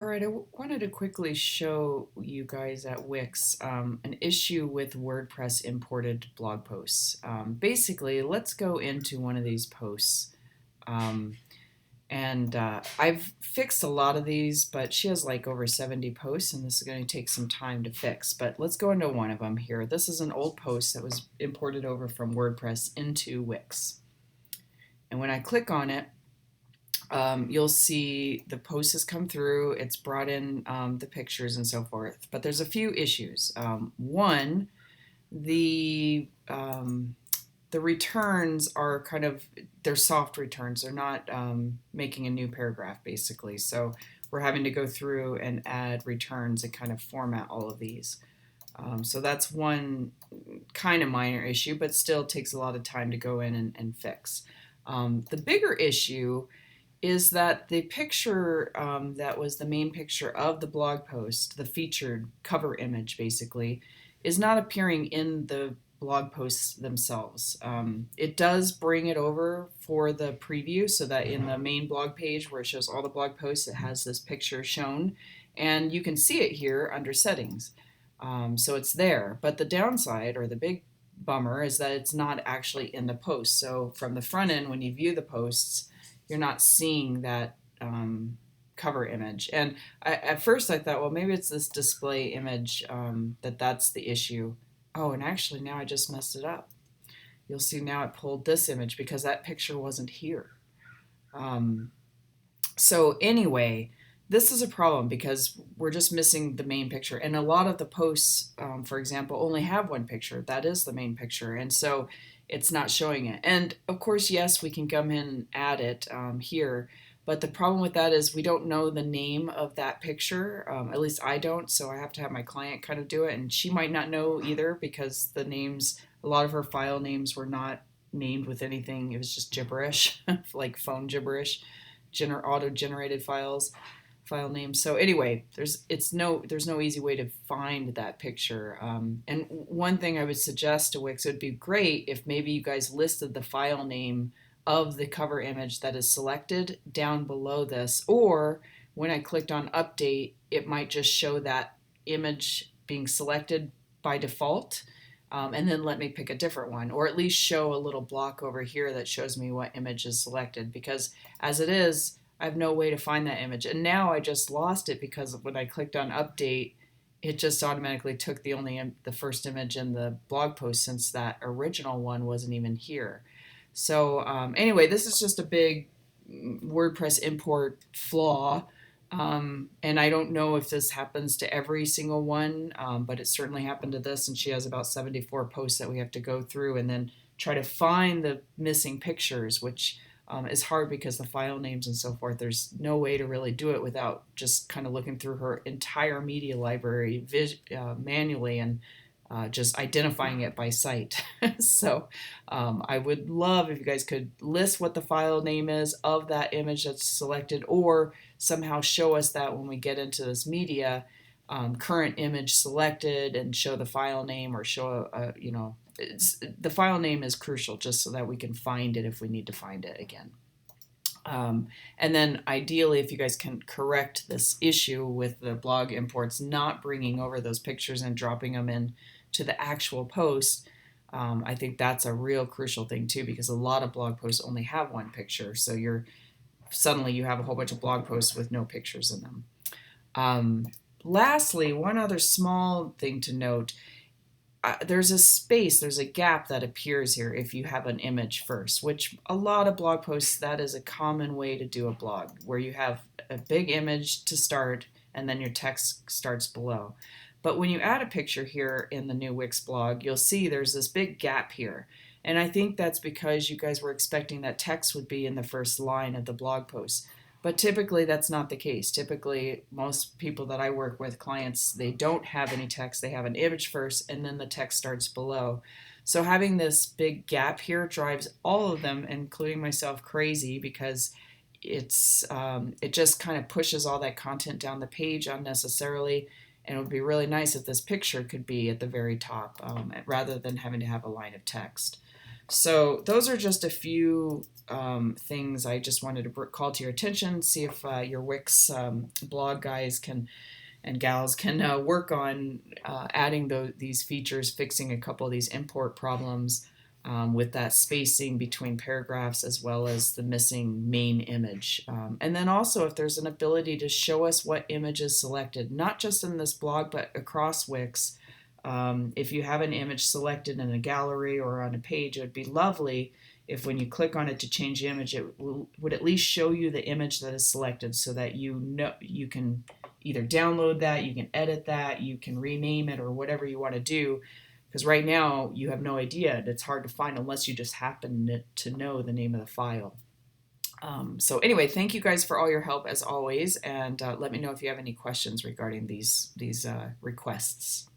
All right, wanted to quickly show you guys at Wix an issue with WordPress imported blog posts. Basically, let's go into one of these posts. Um, and I've fixed a lot of these, but she has like over 70 posts, and this is going to take some time to fix. But let's go into one of them here. This is an old post that was imported over from WordPress into Wix. And when I click on it, you'll see the post has come through, it's brought in the pictures and so forth, but there's a few issues. One, the the returns are kind of, they're soft returns. They're not making a new paragraph basically. So we're having to go through and add returns and kind of format all of these. So that's one kind of minor issue, but still takes a lot of time to go in and fix. The bigger issue is that the picture that was the main picture of the blog post, the featured cover image basically, is not appearing in the blog posts themselves. It does bring it over for the preview so that in the main blog page where it shows all the blog posts, it has this picture shown, and you can see it here under settings. So it's there, but the downside, or the big bummer, is that it's not actually in the post. So from the front end, when you view the posts, you're not seeing that cover image. And at first I thought, well, maybe it's this display image that's the issue. Oh, and actually now I just messed it up. You'll see now it pulled this image because that picture wasn't here. So anyway, this is a problem because we're just missing the main picture. And a lot of the posts, for example, only have one picture. That is the main picture. And so it's not showing it. And of course, yes, we can come in and add it here. But the problem with that is we don't know the name of that picture. At least I don't. So I have to have my client kind of do it. And she might not know either because the names, a lot of her file names were not named with anything. It was just gibberish, like phone gibberish, auto-generated file names. So anyway, there's no easy way to find that picture. And one thing I would suggest to Wix, it would be great if maybe you guys listed the file name of the cover image that is selected down below this, or when I clicked on update, it might just show that image being selected by default. And then let me pick a different one, or at least show a little block over here that shows me what image is selected, because as it is, I have no way to find that image. And now I just lost it because when I clicked on update, it just automatically took the first image in the blog post since that original one wasn't even here. So anyway, this is just a big WordPress import flaw. And I don't know if this happens to every single one, but it certainly happened to this, and she has about 74 posts that we have to go through and then try to find the missing pictures, which is hard because the file names and so forth, there's no way to really do it without just kind of looking through her entire media library manually and just identifying it by site. So I would love if you guys could list what the file name is of that image that's selected, or somehow show us that when we get into this media, current image selected, and show the file name, or show the file name is crucial just so that we can find it if we need to find it again. And then ideally, if you guys can correct this issue with the blog imports not bringing over those pictures and dropping them in to the actual post, I think that's a real crucial thing too, because a lot of blog posts only have one picture. So suddenly you have a whole bunch of blog posts with no pictures in them. Lastly, one other small thing to note, there's a gap that appears here if you have an image first, which a lot of blog posts, that is a common way to do a blog, where you have a big image to start and then your text starts below. But when you add a picture here in the new Wix blog, you'll see there's this big gap here. And I think that's because you guys were expecting that text would be in the first line of the blog post. But typically that's not the case. Typically, most people that I work with, clients, they don't have any text. They have an image first and then the text starts below. So having this big gap here drives all of them, including myself, crazy, because it just kind of pushes all that content down the page unnecessarily. And it would be really nice if this picture could be at the very top rather than having to have a line of text. So those are just a few things I just wanted to call to your attention. See if your Wix blog guys can and gals can work on adding these features, fixing a couple of these import problems with that spacing between paragraphs as well as the missing main image. And then also if there's an ability to show us what image is selected, not just in this blog, but across Wix. If you have an image selected in a gallery or on a page, it would be lovely if when you click on it to change the image, it would at least show you the image that is selected so that you know you can either download that, you can edit that, you can rename it or whatever you want to do. Because right now you have no idea. It's hard to find unless you just happen to know the name of the file. So anyway, thank you guys for all your help as always, and let me know if you have any questions regarding these requests.